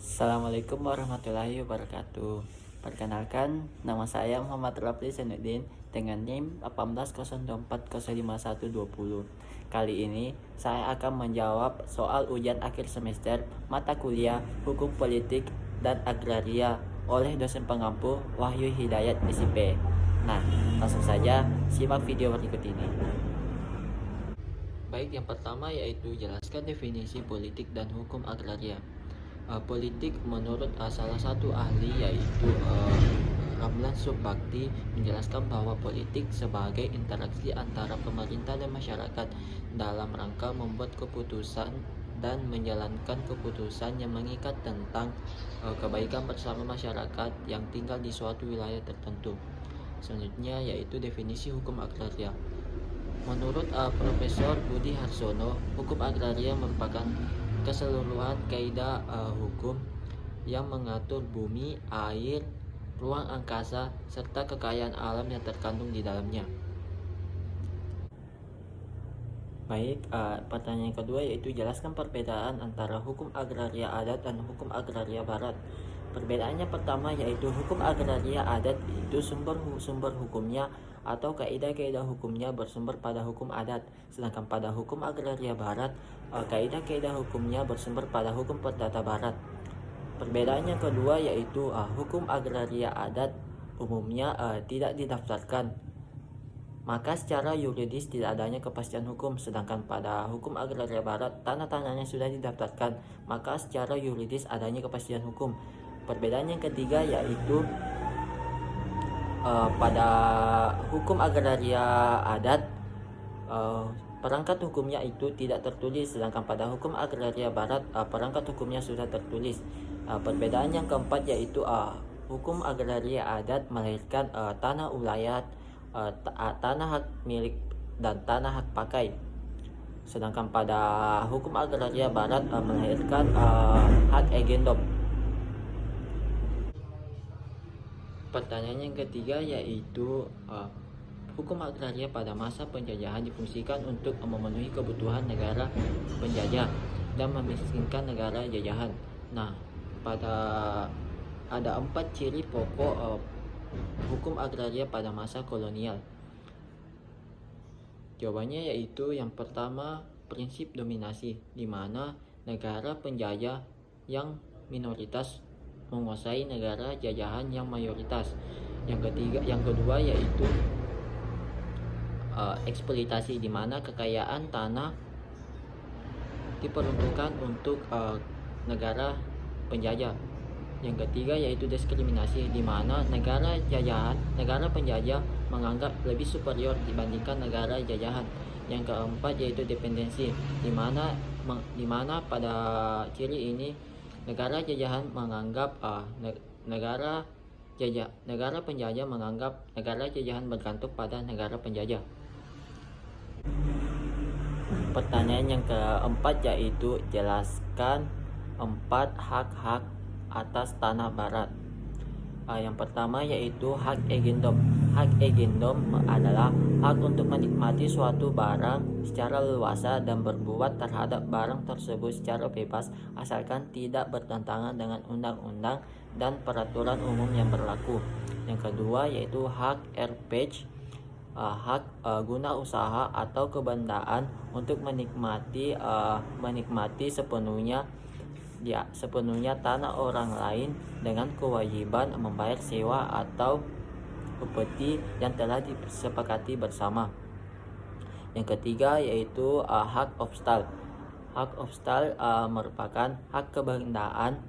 Assalamualaikum warahmatullahi wabarakatuh. Perkenalkan, nama saya Muhammad Rafli Zainuddin dengan NIM 1802405120. Kali ini saya akan menjawab soal ujian akhir semester mata kuliah Hukum Politik dan Agraria oleh dosen pengampu Wahyu Hidayat SIP. Nah, langsung saja simak video berikut ini. Baik, yang pertama yaitu jelaskan definisi politik dan hukum agraria. Politik menurut salah satu ahli yaitu Ramlan Subbakti menjelaskan bahwa politik sebagai interaksi antara pemerintah dan masyarakat dalam rangka membuat keputusan dan menjalankan keputusan yang mengikat tentang kebaikan bersama masyarakat yang tinggal di suatu wilayah tertentu. Selanjutnya yaitu definisi hukum agraria. Menurut Profesor Budi Harsono, hukum agraria merupakan keseluruhan kaidah hukum yang mengatur bumi, air, ruang angkasa, serta kekayaan alam yang terkandung di dalamnya. Baik, pertanyaan kedua yaitu jelaskan perbedaan antara hukum agraria adat dan hukum agraria barat. Perbedaannya pertama yaitu hukum agraria adat itu sumber hukumnya atau kaidah-kaidah hukumnya bersumber pada hukum adat, sedangkan pada hukum agraria barat kaidah-kaidah hukumnya bersumber pada hukum perdata barat. Perbedaannya kedua yaitu hukum agraria adat umumnya tidak didaftarkan, maka secara yuridis tidak adanya kepastian hukum, sedangkan pada hukum agraria barat tanah-tanahnya sudah didaftarkan, maka secara yuridis adanya kepastian hukum. Perbedaan yang ketiga yaitu pada hukum agraria adat perangkat hukumnya itu tidak tertulis, sedangkan pada hukum agraria barat perangkat hukumnya sudah tertulis. Perbedaan yang keempat yaitu hukum agraria adat melahirkan tanah ulayat, tanah hak milik dan tanah hak pakai, sedangkan pada hukum agraria barat melahirkan hak agendom. Pertanyaan yang ketiga yaitu hukum agraria pada masa penjajahan difungsikan untuk memenuhi kebutuhan negara penjajah dan memiskinkan negara jajahan. Nah, ada 4 ciri pokok hukum agraria pada masa kolonial. Jawabannya yaitu yang pertama prinsip dominasi, di mana negara penjajah yang minoritas menguasai negara jajahan yang mayoritas. Yang kedua yaitu eksploitasi, di mana kekayaan tanah diperuntukkan untuk negara penjajah. Yang ketiga yaitu diskriminasi, di mana negara penjajah menganggap lebih superior dibandingkan negara jajahan. Yang keempat yaitu dependensi, di mana pada ciri ini negara jajahan menganggap negara penjajah menganggap negara jajahan bergantung pada negara penjajah. Pertanyaan yang keempat yaitu jelaskan 4 hak-hak atas tanah barat. Yang pertama yaitu hak agendom. Hak agendom adalah hak untuk menikmati suatu barang secara leluasa dan berbuat terhadap barang tersebut secara bebas asalkan tidak bertentangan dengan undang-undang dan peraturan umum yang berlaku. Yang kedua yaitu hak airpage, hak guna usaha atau kebendaan untuk menikmati sepenuhnya tanah orang lain dengan kewajiban membayar sewa atau upeti yang telah disepakati bersama. Yang ketiga yaitu hak obstal. Hak obstal merupakan hak kebendaan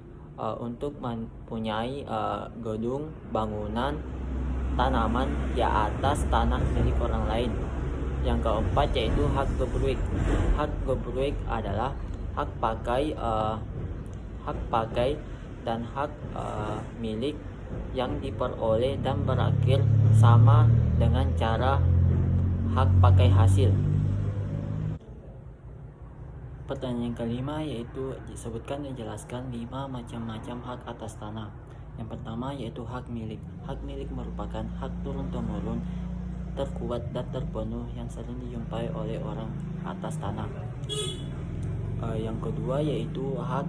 untuk mempunyai gedung, bangunan, tanaman di atas tanah milik orang lain. Yang keempat yaitu hak gebrek. Hak gebrek adalah hak pakai dan hak milik yang diperoleh dan berakhir sama dengan cara hak pakai hasil. Pertanyaan yang kelima yaitu disebutkan dan jelaskan 5 macam-macam hak atas tanah. Yang pertama yaitu hak milik. Hak milik merupakan hak turun-temurun terkuat dan terpenuh yang sering dijumpai oleh orang atas tanah. Yang kedua yaitu hak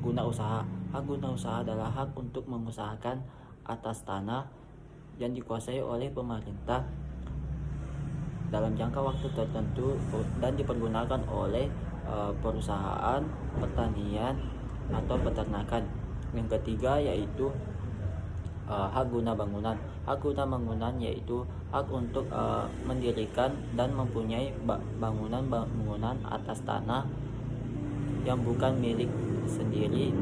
guna usaha. Hak guna usaha adalah hak untuk mengusahakan atas tanah yang dikuasai oleh pemerintah dalam jangka waktu tertentu dan dipergunakan oleh perusahaan pertanian atau peternakan. Yang ketiga yaitu hak guna bangunan. Hak guna bangunan yaitu hak untuk mendirikan dan mempunyai bangunan atas tanah yang bukan milik sendiri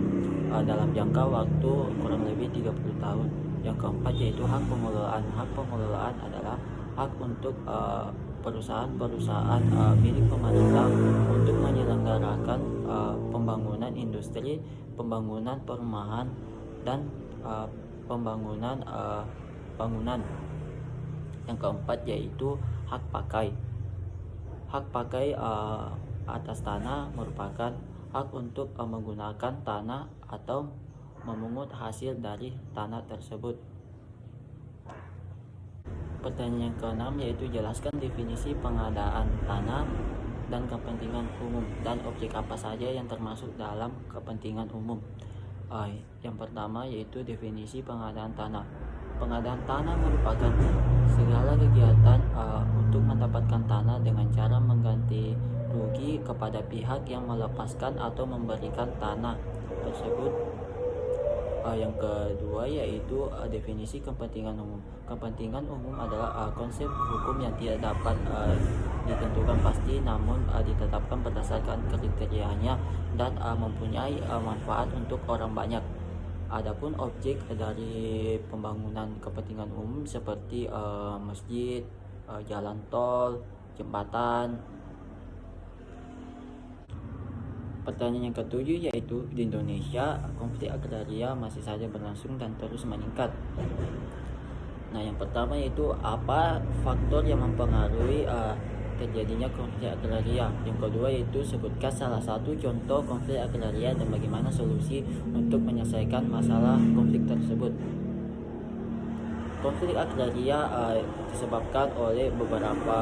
dalam jangka waktu kurang lebih 30 tahun. Yang keempat yaitu hak pengelolaan. Hak pengelolaan adalah hak untuk perusahaan-perusahaan milik pemerintah untuk menyelenggarakan pembangunan industri, pembangunan perumahan, dan pembangunan bangunan. Yang keempat yaitu hak pakai. Hak pakai atas tanah merupakan hak untuk menggunakan tanah atau memungut hasil dari tanah tersebut. Pertanyaan yang keenam yaitu jelaskan definisi pengadaan tanah dan kepentingan umum dan objek apa saja yang termasuk dalam kepentingan umum. Yang pertama yaitu definisi pengadaan tanah. Pengadaan tanah merupakan segala kegiatan untuk mendapatkan tanah dengan cara mengganti rugi kepada pihak yang melepaskan atau memberikan tanah tersebut. Yang kedua yaitu definisi kepentingan umum. Kepentingan umum adalah konsep hukum yang tidak dapat ditentukan pasti namun ditetapkan berdasarkan kriterianya dan mempunyai manfaat untuk orang banyak. Adapun objek dari pembangunan kepentingan umum seperti masjid, jalan tol, jembatan. Pertanyaan yang ketujuh yaitu di Indonesia konflik agraria masih saja berlangsung dan terus meningkat. Nah, yang pertama yaitu apa faktor yang mempengaruhi terjadinya konflik agraria. Yang kedua yaitu sebutkan salah satu contoh konflik agraria dan bagaimana solusi untuk menyelesaikan masalah konflik tersebut. Konflik agraria disebabkan oleh beberapa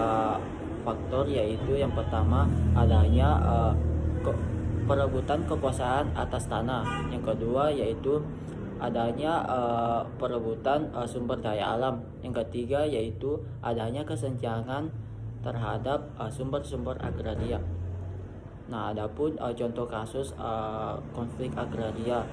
faktor yaitu yang pertama adanya perebutan kekuasaan atas tanah. Yang kedua yaitu adanya perebutan sumber daya alam. Yang ketiga yaitu adanya kesenjangan terhadap sumber-sumber agraria. Nah, adapun contoh kasus konflik agraria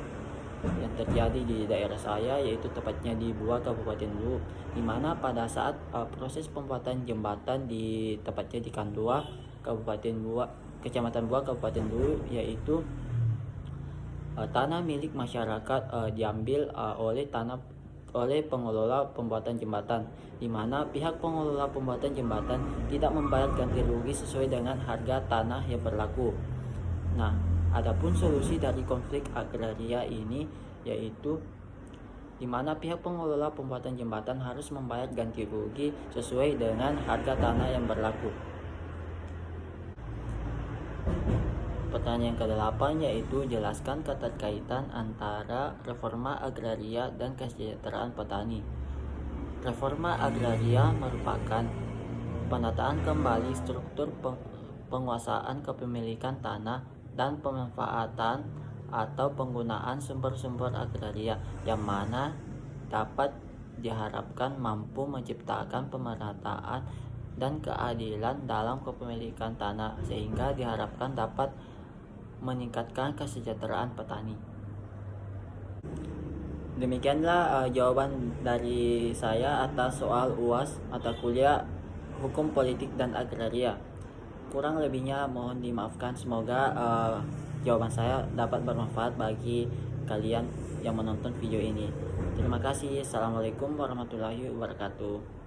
yang terjadi di daerah saya yaitu tepatnya di Buah, Kabupaten Luwu, di mana pada saat proses pembuatan jembatan di tepatnya di Kandua, Kabupaten Buah, Kecamatan Buah, Kabupaten Luwu, yaitu tanah milik masyarakat diambil oleh pengelola pembuatan jembatan, di mana pihak pengelola pembuatan jembatan tidak membayar ganti rugi sesuai dengan harga tanah yang berlaku. Nah, adapun solusi dari konflik agraria ini yaitu di mana pihak pengelola pembuatan jembatan harus membayar ganti rugi sesuai dengan harga tanah yang berlaku. Pertanyaan ke-8 yaitu jelaskan keterkaitan antara reforma agraria dan kesejahteraan petani. Reforma agraria merupakan penataan kembali struktur penguasaan kepemilikan tanah dan pemanfaatan atau penggunaan sumber-sumber agraria yang mana dapat diharapkan mampu menciptakan pemerataan dan keadilan dalam kepemilikan tanah sehingga diharapkan dapat meningkatkan kesejahteraan petani. Demikianlah jawaban dari saya atas soal UAS mata kuliah Hukum Politik dan Agraria. Kurang lebihnya mohon dimaafkan. Semoga jawaban saya dapat bermanfaat bagi kalian yang menonton video ini. Terima kasih. Assalamualaikum warahmatullahi wabarakatuh.